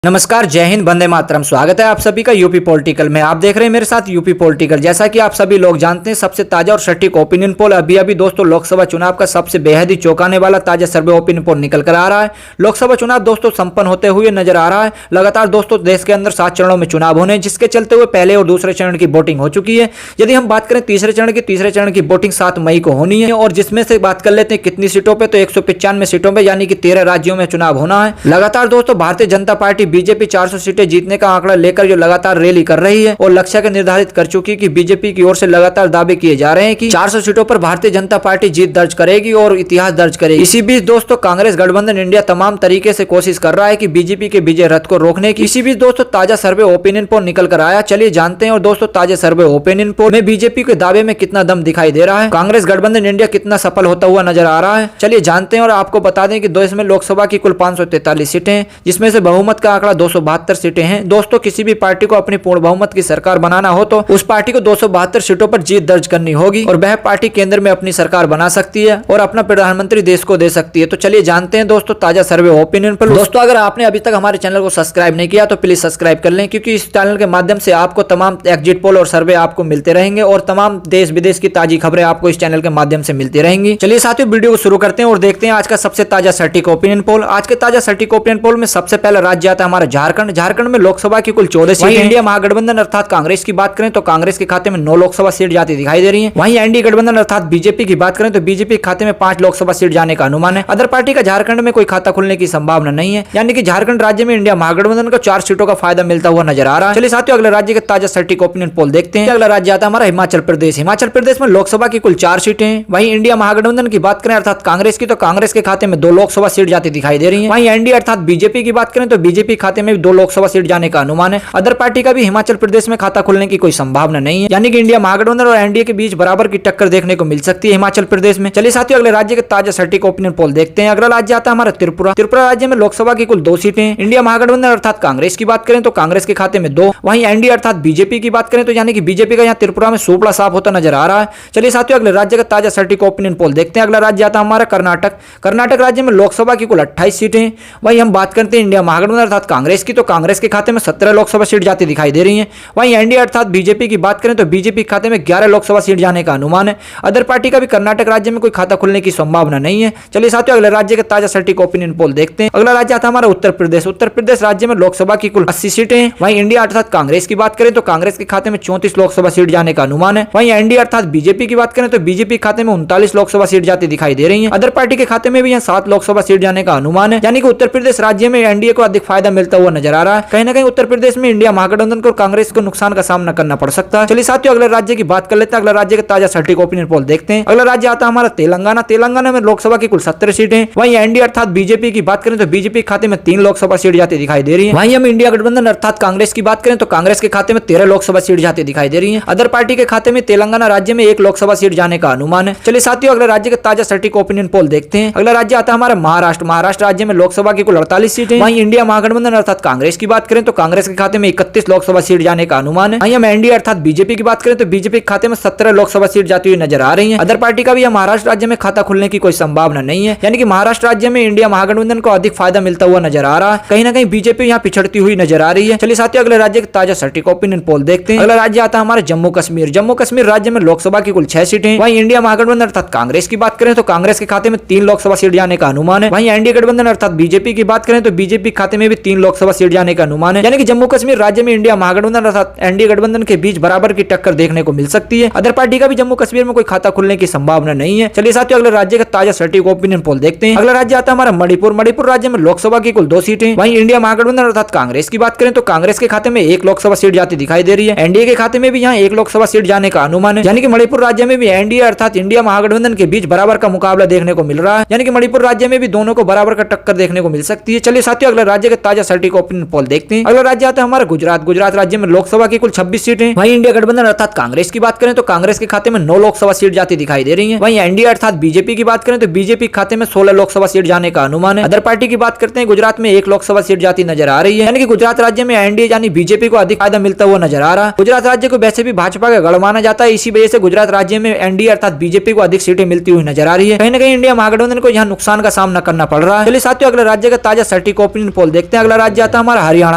नमस्कार, जय हिंद, वंदे मातरम। स्वागत है आप सभी का यूपी पॉलिटिकल में। आप देख रहे हैं मेरे साथ यूपी पॉलिटिकल। जैसा कि आप सभी लोग जानते हैं, सबसे ताजा और सटीक ओपिनियन पोल अभी दोस्तों लोकसभा चुनाव का सबसे बेहद ही चौंकाने वाला ताजा सर्वे ओपिनियन पोल निकल कर आ रहा है। लोकसभा चुनाव दोस्तों संपन्न होते हुए नजर आ रहा है। लगातार दोस्तों देश के अंदर 7 चरणों में चुनाव होने, जिसके चलते हुए पहले और दूसरे चरण की वोटिंग हो चुकी है। यदि हम बात करें तीसरे चरण की वोटिंग 7 मई को होनी है, और जिसमें से बात कर लेते हैं कितनी सीटों पर, तो 195 सीटों पर, यानी कि 13 राज्यों में चुनाव होना है। लगातार दोस्तों भारतीय जनता पार्टी बीजेपी 400 सीटें जीतने का आंकड़ा लेकर जो लगातार रैली कर रही है और लक्ष्य का निर्धारित कर चुकी है कि बीजेपी की ओर से लगातार दावे किए जा रहे हैं कि 400 सीटों पर भारतीय जनता पार्टी जीत दर्ज करेगी और इतिहास दर्ज करेगी। इसी बीच दोस्तों कांग्रेस गठबंधन इंडिया तमाम तरीके से कोशिश कर रहा है कि बीजेपी के विजय रथ को रोकने की। इसी बीच दोस्तों ताजा सर्वे ओपिनियन पोल निकल कर आया, चलिए जानते हैं। और दोस्तों ताजा सर्वे ओपिनियन पोल में बीजेपी के दावे में कितना दम दिखाई दे रहा है, कांग्रेस गठबंधन इंडिया कितना सफल होता हुआ नजर आ रहा है, चलिए जानते हैं। और आपको बता दें कि देश में लोकसभा की कुल 543 सीटें, जिसमें से बहुमत का आंकड़ा 272 सीटें हैं। दोस्तों किसी भी पार्टी को अपनी पूर्ण बहुमत की सरकार बनाना हो तो उस पार्टी को 272 सीटों पर जीत दर्ज करनी होगी, और वह पार्टी केंद्र में अपनी सरकार बना सकती है और अपना प्रधानमंत्री देश को दे सकती है। तो चलिए जानते हैं दोस्तों ताजा सर्वे ओपिनियन पर। दोस्तों अगर आपने अभी तक हमारे चैनल को सब्सक्राइब नहीं किया तो प्लीज सब्सक्राइब कर लें, क्योंकि इस चैनल के माध्यम से आपको तमाम एग्जिट पोल और सर्वे आपको मिलते रहेंगे और तमाम देश विदेश की ताजी खबरें आपको इस चैनल के माध्यम से मिलती रहेंगी। चलिए साथियों वीडियो को शुरू करते हैं और देखते हैं आज का सबसे ताजा सटीक ओपिनियन पोल। आज के ताजा सटीक ओपिनियन पोल में सबसे पहला राज्य आता है हमारा झारखंड। झारखंड में लोकसभा की कुल 14 सीटें। इंडिया महागठबंधन अर्थात कांग्रेस की बात करें तो कांग्रेस के खाते में 9 लोकसभा सीट जाती दिखाई दे रही है। वहीं एनडीए गठबंधन अर्थात बीजेपी की बात करें तो बीजेपी के खाते में 5 लोकसभा सीट जाने का अनुमान है। अदर पार्टी का झारखंड में कोई खाता खुलने की संभावना नहीं है, यानी कि झारखंड राज्य में इंडिया महागठबंधन को 4 सीटों का फायदा मिलता हुआ नजर आ रहा है। चलिए साथियों अगले राज्य के ताजा सटीक ओपिनियन पोल देखते हैं। अगला राज्य आता है हमारा हिमाचल प्रदेश। हिमाचल प्रदेश में लोकसभा की कुल 4 सीटें। वहीं इंडिया महागठबंधन की बात करें अर्थात कांग्रेस की, तो कांग्रेस के खाते में 2 लोकसभा सीट जाती दिखाई दे रही है। वहीं एनडीए अर्थात बीजेपी की बात करें तो बीजेपी खाते में भी 2 लोकसभा सीट जाने का अनुमान है। अदर पार्टी का भी हिमाचल प्रदेश में खाता खुलने की कोई संभावना नहीं है, यानी कि इंडिया महागठबंधन और एनडीए के बीच बराबर की टक्कर देखने को मिल सकती है हिमाचल प्रदेश में। चलिए साथियों अगले राज्य के ताजा सटीक ओपिनियन पोल देखते हैं। अगला राज्य आता है हमारा त्रिपुरा। त्रिपुरा राज्य में लोकसभा की कुल 2 सीटें। इंडिया महागठबंधन अर्थात कांग्रेस की बात करें तो कांग्रेस के खाते में 2। वहीं एनडीए अर्थात बीजेपी की बात करें तो यानी कि बीजेपी का यहाँ त्रिपुरा में सुपड़ा साफ होता नजर आ रहा है। चलिए साथियों अगले राज्य का ताजा सटीक ओपिनियन पोल देखते हैं। अगला राज्य आता है हमारा कर्नाटक। कर्नाटक राज्य में लोकसभा की कुल 28 सीटें। वहीं हम बात करते हैं इंडिया महागठबंधन अर्थात कांग्रेस की, तो कांग्रेस के खाते में 17 लोकसभा सीट जाती दिखाई दे रही है। वहीं एनडीए अर्थात बीजेपी की बात करें तो बीजेपी खाते में 11 लोकसभा सीट जाने का अनुमान है। अदर पार्टी का भी कर्नाटक राज्य में कोई खाता खुलने की संभावना नहीं है। चलिए साथियों अगले राज्य के ताजा सटीक ओपिनियन पोल देखते हैं। अगला राज्य आता है हमारा उत्तर प्रदेश। उत्तर प्रदेश राज्य में लोकसभा की कुल 80 सीटें। वहीं इंडिया अर्थात कांग्रेस की बात करें तो कांग्रेस के खाते में 34 लोकसभा सीट जाने का अनुमान है। वहीं एनडीए अर्थात बीजेपी की बात करें तो बीजेपी खाते में 39 लोकसभा सीट जाती दिखाई दे रही है। अदर पार्टी के खाते में भी यहाँ 7 लोकसभा सीट जाने का अनुमान है, यानी कि उत्तर प्रदेश राज्य में एनडीए को अधिक फायदा मिलता हुआ नजर आ रहा है। कहीं ना कहीं उत्तर प्रदेश में इंडिया महागठबंधन को कांग्रेस को नुकसान का सामना करना पड़ सकता है। चलिए साथियों अगले राज्य की बात कर लेते हैं। अगला राज्य के ताजा सटीक ओपिनियन पोल देखते हैं। अगला राज्य आता है हमारा तेलंगाना। तेलंगाना में लोकसभा की कुल 17 सीटें। वहीं एनडीए अर्थात बीजेपी की बात करें तो बीजेपी खाते में 3 लोकसभा सीट जाती दिखाई दे रही है। वहीं हम इंडिया गठबंधन अर्थात कांग्रेस की बात करें तो कांग्रेस के खाते में 13 लोकसभा सीट जाती दिखाई दे रही है। अदर पार्टी के खाते में तेलंगाना राज्य में 1 लोकसभा सीट जाने का अनुमान है। चलिए साथियों अगले राज्य के ताजा सटीक ओपिनियन पोल देखते हैं। अगला राज्य आता है हमारा महाराष्ट्र। महाराष्ट्र राज्य में लोकसभा की कुल 48 सीटें। वहीं इंडिया महागठबंधन अर्थात कांग्रेस की बात करें तो कांग्रेस के खाते में 31 लोकसभा सीट जाने का अनुमान है। वहीं हम एनडीए अर्थात बीजेपी की बात करें तो बीजेपी के खाते में 17 लोकसभा सीट जाती हुई नजर आ रही है। अदर पार्टी का भी महाराष्ट्र राज्य में खाता खुलने की कोई संभावना नहीं है, यानी कि महाराष्ट्र राज्य में इंडिया महागठबंधन को अधिक फायदा मिलता हुआ नजर आ रहा है। कहीं ना कहीं बीजेपी यहाँ पिछड़ती हुई नजर आ रही है। चलिए साथियों अगले राज्य के ताजा सटीक ओपिनियन पोल देखते हैं। अगला राज्य आता है हमारा जम्मू कश्मीर। जम्मू कश्मीर राज्य में लोकसभा की कुल 6 सीटें। वहीं इंडिया महागठबंधन अर्थात कांग्रेस की बात करें तो कांग्रेस के खाते में 3 लोकसभा सीट जाने का अनुमान है। वहीं एनडीए गठबंधन अर्थात बीजेपी की बात करें तो बीजेपी खाते में भी 3 लोकसभा सीट जाने का अनुमान है, यानी कि जम्मू कश्मीर राज्य में इंडिया महागठबंधन अर्थात एनडीए गठबंधन के बीच बराबर की टक्कर देखने को मिल सकती है। अदर पार्टी का भी जम्मू कश्मीर में कोई खाता खुलने की संभावना नहीं है। चलिए साथियों अगले राज्य का ताजा सटीक ओपिनियन पोल देखते हैं। अगला राज्य आता है हमारा मणिपुर। मणिपुर राज्य में लोकसभा की कुल 2 सीटें। वहीं इंडिया महागठबंधन अर्थात कांग्रेस की बात करें तो कांग्रेस के खाते में 1 लोकसभा सीट जाती दिखाई दे रही है। एनडीए के खाते में भी यहाँ 1 लोकसभा सीट जाने का अनुमान है, यानी कि मणिपुर राज्य में भी एनडीए अर्थात इंडिया महागठबंधन के बीच बराबर का मुकाबला देखने को मिल रहा है, यानी कि मणिपुर राज्य में भी दोनों को बराबर का टक्कर देखने को मिल सकती है। चलिए साथियों अगले राज्य के ताजा सटीक ओपिनियन पोल देखते हैं। अगला राज्य आता है हमारा गुजरात। गुजरात राज्य में लोकसभा की कुल 26 सीटें। वहीं इंडिया गठबंधन अर्थात कांग्रेस की बात करें तो कांग्रेस के खाते में 9 लोकसभा सीट जाती दिखाई दे रही है। वहीं एनडीए अर्थात बीजेपी की बात करें तो बीजेपी खाते में 16 लोकसभा सीट जाने का अनुमान है। अदर पार्टी की बात करते हैं गुजरात में 1 लोकसभा सीट जाती नजर आ रही है, यानी कि गुजरात राज्य में एनडीए यानी बीजेपी को अधिक फायदा मिलता हुआ नजर आ रहा है। गुजरात राज्य को वैसे भी भाजपा का गढ़ माना जाता है, इसी वजह से गुजरात राज्य में एनडीए अर्थात बीजेपी को अधिक सीटें मिलती हुई नजर आ रही है। कहीं ना कहीं इंडिया महागठबंधन को यहाँ नुकसान का सामना करना पड़ रहा है। चलिए साथियों अगले राज्य का ताजा सटीक ओपिनियन पोल देखते हैं। अगला राज्य आता है हमारा हरियाणा।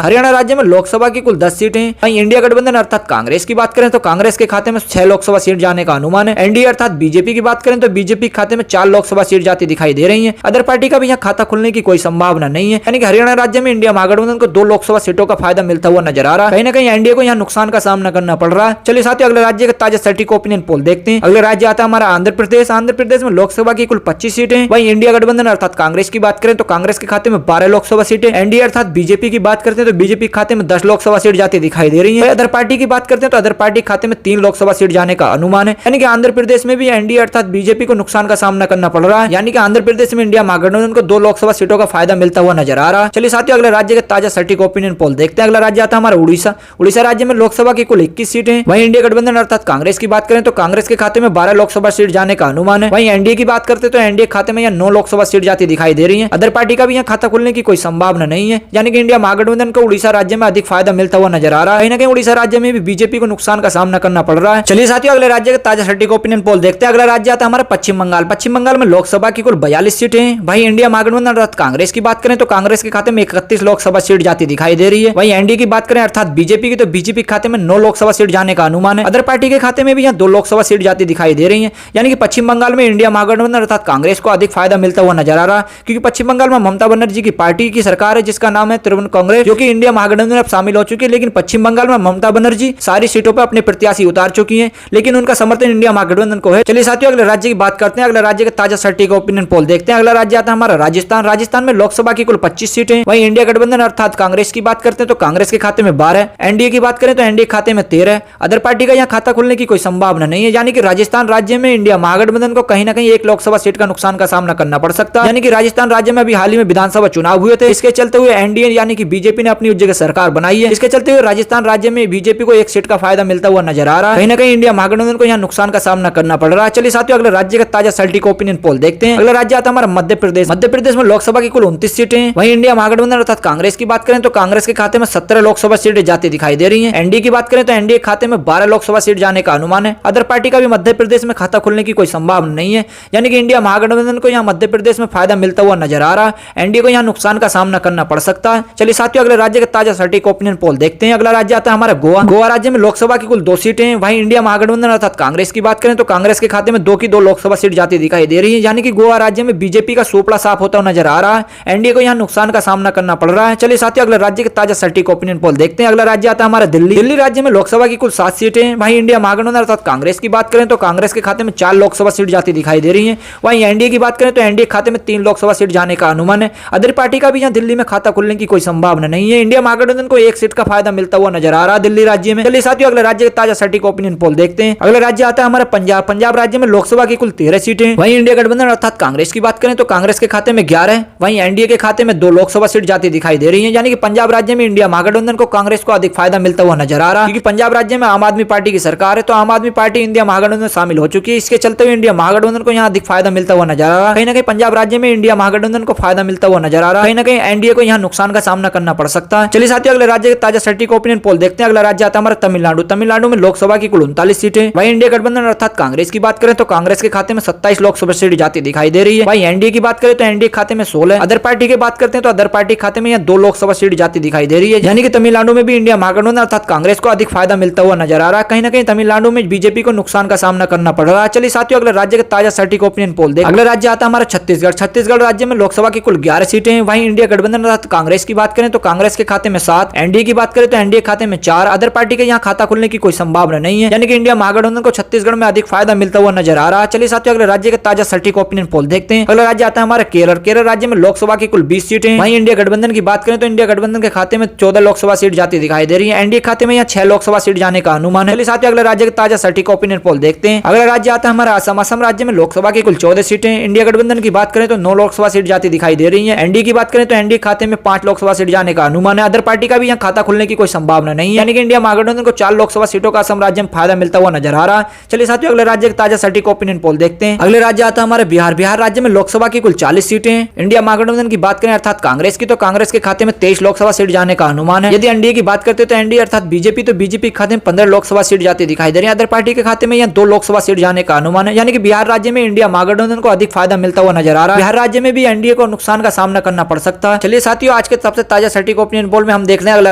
हरियाणा राज्य में लोकसभा की कुल 10 सीटें। वहीं इंडिया गठबंधन अर्थात कांग्रेस की बात करें तो कांग्रेस के खाते में 6 लोकसभा सीट जाने का अनुमान है। एनडीए अर्थात बीजेपी की बात करें तो बीजेपी के खाते में 4 लोकसभा सीट जाती दिखाई दे रही है। अदर पार्टी का भी यहाँ खाता खुलने की कोई संभावना नहीं है, यानी कि हरियाणा राज्य में इंडिया महागठबंधन को 2 लोकसभा सीटों का फायदा मिलता हुआ नजर आ रहा है। कहीं ना कहीं एनडीए को यहाँ नुकसान का सामना करना पड़ रहा है। चलिए साथियों अगले राज्य का ताजा सटीक ओपिनियन पोल देखते हैं। अगले राज्य आता है हमारा आंध्र प्रदेश। आंध्र प्रदेश में लोकसभा की कुल 25 सीटें। वहीं इंडिया गठबंधन अर्थात कांग्रेस की बात करें तो कांग्रेस के खाते में 12 लोकसभा सीटें। एनडीए अर्थात बीजेपी की बात करते हैं तो बीजेपी खाते में 10 लोकसभा सीट जाती दिखाई दे रही है। अदर पार्टी की बात करते हैं तो अदर पार्टी खाते में 3 लोकसभा सीट जाने का अनुमान है, यानी कि आंध्र प्रदेश में भी एनडीए अर्थात बीजेपी को नुकसान का सामना करना पड़ रहा है, यानी कि आंध्र प्रदेश में इंडिया महागठबंधन को 2 लोकसभा सीटों का फायदा मिलता हुआ नजर आ रहा है। चलिए साथियों अगले राज्य के ताजा सटीक ओपिनियन पोल देखते हैं। अगला राज्य आता है हमारा उड़ीसा। उड़ीसा राज्य में लोकसभा की कुल 21 सीटें। वहीं इंडिया गठबंधन अर्थात कांग्रेस की बात करें तो कांग्रेस के खाते में 12 लोकसभा सीट जाने का अनुमान है। वहीं एनडीए की बात करते तो एनडीए खाते में 9 लोकसभा सीट जाती दिखाई दे रही है। अदर पार्टी का भी यहाँ खाता खुलने की कोई संभावना नहीं है, यानी कि इंडिया महागठबंधन को उड़ीसा राज्य में अधिक फायदा मिलता हुआ नजर आ रहा है। कहीं ना कहीं उड़ीसा राज्य में भी बीजेपी को नुकसान का सामना करना पड़ रहा है। चलिए साथियों अगले राज्य के ताजा सटीक ओपिनियन पोल देखते हैं। अगला राज्य आता है हमारा पश्चिम बंगाल। पश्चिम बंगाल में लोकसभा की कुल 42 सीटें। भाई इंडिया महागठबंधन अर्थात कांग्रेस की बात करें तो कांग्रेस के खाते में 31 लोकसभा सीट जाती दिखाई दे रही है। वहीं एनडीए की बात करें अर्थात बीजेपी की तो बीजेपी के खाते में 9 लोकसभा सीट जाने का अनुमान है। अदर पार्टी के खाते में भी यहाँ 2 लोकसभा सीट जाती दिखाई दे रही है, यानी कि पश्चिम बंगाल में इंडिया महागठबंधन अर्थात कांग्रेस को अधिक फायदा मिलता हुआ नजर आ रहा है, क्योंकि पश्चिम बंगाल में ममता बनर्जी की पार्टी की सरकार है जिसका नाम है तृणमूल कांग्रेस, जो कि इंडिया महागठबंधन में अब शामिल हो चुकी है। लेकिन पश्चिम बंगाल में ममता बनर्जी सारी सीटों पर अपने प्रत्याशी उतार चुकी है, लेकिन उनका समर्थन इंडिया महागठबंधन को है। चलिए साथियों अगले राज्य की बात करते हैं। अगले राज्य का ताजा सटीक ओपिनियन पोल देखते हैं। अगला राज्य आता है हमारा राजस्थान। राजस्थान में लोकसभा की कुल 25 सीटें। वहीं इंडिया गठबंधन अर्थात कांग्रेस की बात करते हैं तो कांग्रेस के खाते में 12, एनडीए की बात करें तो एनडीए खाते में 13। अदर पार्टी का यहाँ खाता खुलने की कोई संभावना नहीं है, यानी कि राजस्थान राज्य में इंडिया महागठबंधन को कहीं ना कहीं 1 लोकसभा सीट का नुकसान का सामना करना पड़ सकता है, यानी कि राजस्थान राज्य में अभी हाल ही में विधानसभा चुनाव हुए थे। इसके चलते हुए एनडीए यानी कि बीजेपी ने अपनी जगह सरकार बनाई है। इसके चलते हुए राजस्थान राज्य में बीजेपी को 1 सीट का फायदा मिलता हुआ नजर आ रहा है। कहीं ना कहीं इंडिया महागठबंधन को यहाँ नुकसान का सामना करना पड़ रहा है। चलिए साथियों अगले राज्य का ताजा सटीक ओपिनियन पोल देखते हैं। अगला राज्य आता है हमारा मध्य प्रदेश। मध्य प्रदेश में लोकसभा की कुल 29 सीटें। वहीं इंडिया महागठबंधन अर्थात कांग्रेस की बात करें तो कांग्रेस के खाते में 17 लोकसभा सीटें जाती दिखाई दे रही है। एनडीए की बात करें तो एनडीए खाते में 12 लोकसभा सीट जाने का अनुमान है। अदर पार्टी का भी मध्य प्रदेश में खाता खुलने की कोई संभावना नहीं है, यानी कि इंडिया महागठबंधन को यहाँ मध्य प्रदेश में फायदा मिलता हुआ नजर आ रहा है। एनडीए को यहाँ नुकसान का सामना करना पड़ सकता है। चलिए साथियों अगले राज्य का ताजा सटीक ओपिनियन पोल देखते हैं। अगला राज्य आता है हमारा गोवा। गोवा राज्य में लोकसभा की कुल 2 सीटें। वहीं इंडिया महागठबंधन अर्थात कांग्रेस की बात करें तो कांग्रेस के खाते में 2 की 2 लोकसभा सीट जाती दिखाई दे रही है, यानी कि गोवा राज्य में बीजेपी का सोपड़ा साफ होता हुआ नजर आ रहा है। एनडीए को यहाँ नुकसान का सामना करना पड़ रहा है। चलिए साथियों अगले राज्य के ताजा सटीक ओपिनियन पोल देखते हैं। अगला राज्य आता है हमारा दिल्ली। दिल्ली राज्य में लोकसभा की कुल 7 सीटें। वहीं इंडिया महागठबंधन अर्थात कांग्रेस की बात करें तो कांग्रेस के खाते में 4 लोकसभा सीट जाती दिखाई दे रही है। वहीं एनडीए की बात करें तो एनडीए खाते में 3 लोकसभा सीट जाने का अनुमान है। अदर पार्टी का भी यहाँ दिल्ली में खाता खुलने की कोई संभावना नहीं है। इंडिया महागठबंधन को 1 सीट का फायदा मिलता हुआ नजर आ रहा है दिल्ली राज्य में। चलिए साथियों अगले राज्य के ताजा सटीक ओपिनियन पोल देखते हैं। अगला राज्य आता है हमारा पंजाब। पंजाब राज्य में लोकसभा की कुल 13 सीटें। वहीं इंडिया गठबंधन अर्थात कांग्रेस की बात करें तो कांग्रेस के खाते में 11, वहीं एनडीए के खाते में 2 लोकसभा सीट जाती दिखाई दे रही है, यानी कि पंजाब राज्य में इंडिया महागठबंधन को कांग्रेस को अधिक फायदा मिलता हुआ नजर आ रहा है, क्योंकि पंजाब राज्य में आम आदमी पार्टी की सरकार है, तो आम आदमी पार्टी इंडिया महागठबंधन में शामिल हो चुकी है। इसके चलते हुए इंडिया महागठबंधन को यहाँ अधिक फायदा मिलता हुआ नजर आ रहा है। कहीं ना कहीं पंजाब राज्य में इंडिया महागठबंधन को फायदा मिलता हुआ नजर आ रहा है। कहीं ना कहीं एनडीए को यहाँ नुकसान का सामना करना पड़ सकता है। चलिए साथियों अगले राज्य के ताजा सटीक ओपिनियन पोल देखते हैं। अगला राज्य आता है हमारा तमिलनाडु। तमिलनाडु में लोकसभा की कुल 39 सीटें। वहीं इंडिया गठबंधन अर्थात कांग्रेस की बात करें तो कांग्रेस के खाते में 27 लोकसभा सीट जाती दिखाई दे रही है। वहीं एनडीए की बात करें तो एनडीए खाते में 16। अदर पार्टी की बात करते हैं तो अदर पार्टी खाते में यहाँ 2 लोकसभा सीट जाती दिखाई दे रही है, यानी कि तमिलनाडु में भी इंडिया महागठबंधन अर्थात कांग्रेस को अधिक फायदा मिलता हुआ नजर आ रहा है। कहीं ना कहीं तमिलनाडु में बीजेपी को नुकसान का सामना करना पड़ रहा है। चलिए साथियों अगले राज्य के ताजा सटीक ओपिनियन पोल देखते हैं। अगला राज्य आता है हमारा छत्तीसगढ़। छत्तीसगढ़ राज्य में लोकसभा की कुल 11 सीटें। वहीं इंडिया गठबंधन अर्थात कांग्रेस की बात करें तो कांग्रेस के खाते में 7, एनडीए की बात करें तो एनडीए खाते में 4। अदर पार्टी के यहाँ खाता खुलने की कोई संभावना नहीं है, यानी कि इंडिया महागठबंधन को छत्तीसगढ़ में अधिक फायदा मिलता हुआ नजर आ रहा है। चलिए साथियों अगले राज्य के ताजा सटीक ओपिनियन पोल देखते हैं। अगला राज्य आता है हमारा केरल। केरल राज्य में लोकसभा की कुल 20 सीटें। वहीं इंडिया गठबंधन की बात करें तो इंडिया गठबंधन के खाते में 14 लोकसभा सीट जाती दिखाई दे रही है। एनडीए खाते में यहाँ 6 लोकसभा सीट जाने का अनुमान है। चलिए साथियों अगले राज्य के ताजा सटीक ओपिनियन पोल देखते हैं। अगला राज्य आता है हमारा असम। असम राज्य में लोकसभा की कुल 14 सीटें। इंडिया गठबंधन की बात करें तो 9 लोकसभा सीट जाती दिखाई दे रही है। एनडीए की बात करें तो एनडीए खाते में 5 लोकसभा सीट जाने का अनुमान है। अदर पार्टी का भी यहाँ खाता खुलने की कोई संभावना नहीं है, यानी कि इंडिया महागठबंधन को 4 लोकसभा सीटों का असम राज्य में फायदा मिलता हुआ नजर आ रहा है। चलिए साथियों अगले राज्य के ताजा सटीक ओपिनियन पोल देखते हैं। अगले राज्य आता है हमारे बिहार। बिहार राज्य में लोकसभा की कुल 40 सीटें। इंडिया महागठबंधन की बात करें अर्थात कांग्रेस की तो कांग्रेस के खाते में 23 लोकसभा सीट जाने का अनुमान है। यदि एनडीए की बात करते तो एनडीए अर्थात बीजेपी तो बीजेपी के खाते में 15 लोकसभा सीट जाती दिखाई दे रही है। अदर पार्टी के खाते में यहाँ 2 लोकसभा सीट जाने का अनुमान है, यानी कि बिहार राज्य में इंडिया महागठबंधन को अधिक फायदा मिलता हुआ नजर आ रहा है। बिहार राज्य में भी एनडीए को नुकसान का सामना करना पड़ सकता है। चलिए साथियों आज आज के सबसे ताजा सटीक ओपिनियन पोल में हम देख रहे हैं अगला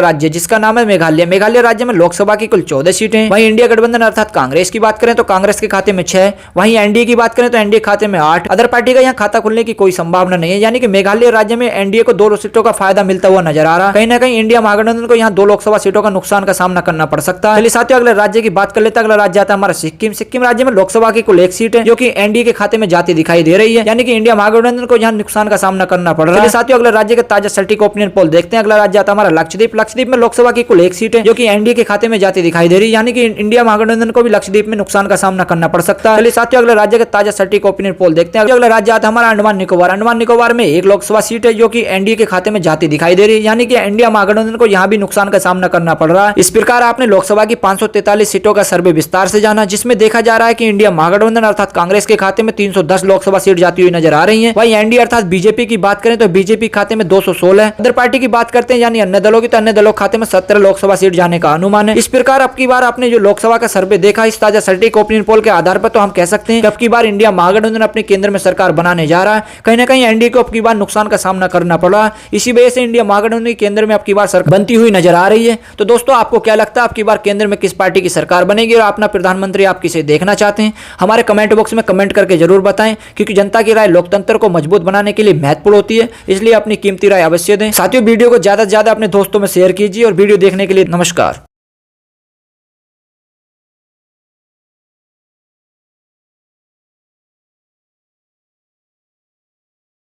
राज्य जिसका नाम है मेघालय। मेघालय राज्य में लोकसभा की कुल 14 सीटें। वहीं इंडिया गठबंधन अर्थात कांग्रेस की बात करें तो कांग्रेस के खाते में 6। वहीं एनडीए की बात करें तो एनडीए खाते में 8। अदर पार्टी का यहाँ खाता खुलने की कोई संभावना नहीं है, यानी कि मेघालय राज्य में एनडीए को 2 सीटों का फायदा मिलता हुआ नजर आ रहा है। कहीं ना कहीं इंडिया महागठबंधन को यहाँ 2 लोकसभा सीटों का नुकसान का सामना करना पड़ सकता है। चलिए साथियों अगले राज्य की बात कर लेते हैं। अगला राज्य आता है हमारा सिक्किम। सिक्किम राज्य में लोकसभा की कुल 1 सीट है जो कि एनडीए के खाते में जाती दिखाई दे रही है, यानी कि इंडिया महागठबंधन को यहाँ नुकसान का सामना करना पड़ रहा है। साथियों अगले राज्य के ताजा सटीक ओपिनियन पोल देखते हैं। अगला राज्य आता है हमारा लक्षद्वीप। लक्षद्वीप में लोकसभा की कुल 1 सीट है जो कि एनडीए के खाते में जाती दिखाई दे रही है, यानी कि इंडिया महागठबंधन को भी लक्षद्वीप में नुकसान का सामना करना पड़ सकता है। चलिए साथियों अगले राज्य के ताजा सटीक ओपिनियन पोल देखते हैं। अगला राज्य आता है हमारा अंडमान निकोबार। अंडमान निकोबार में 1 लोकसभा सीट है जो कि एनडीए के खाते में जाती दिखाई दे रही है, यानी कि इंडिया महागठबंधन को यहाँ भी नुकसान का सामना करना पड़ रहा है। इस प्रकार आपने लोकसभा की 543 सीटों का सर्वे विस्तार से जाना, जिसमें देखा जा रहा है कि इंडिया महागठबंधन अर्थात कांग्रेस के खाते में 310 लोकसभा सीट जाती हुई नजर आ रही है। वहीं एनडीए अर्थात बीजेपी की बात करें तो बीजेपी खाते में 216 है। अदर पार्टी की बात करते हैं यानी अन्य दलों की, तो अन्य दलों खाते में 17 लोकसभा सीट जाने का अनुमान है। इस प्रकार अब की बार आपने जो लोकसभा का सर्वे देखा इस ताजा सटीक ओपिनियन पोल के आधार पर, तो हम कह सकते हैं कि अब की बार इंडिया महागठबंधन अपने केंद्र में सरकार बनाने जा रहा है। कहीं ना कहीं एनडीए को अब की बार नुकसान का सामना करना पड़ा। इसी वजह से इंडिया महागठबंधन के केंद्र में अब की बार सरकार बनती हुई नजर आ रही है। तो दोस्तों आपको क्या लगता है अब की बार केंद्र में किस पार्टी की सरकार बनेगी और अपना प्रधानमंत्री आप किसे देखना चाहते हैं? हमारे कमेंट बॉक्स में कमेंट करके जरूर बताएं, क्योंकि जनता की राय लोकतंत्र को मजबूत बनाने के लिए महत्वपूर्ण होती है, इसलिए अपनी कीमती राय अवश्य दें। साथियों वीडियो को ज्यादा से ज्यादा अपने दोस्तों में शेयर कीजिए और वीडियो देखने के लिए नमस्कार।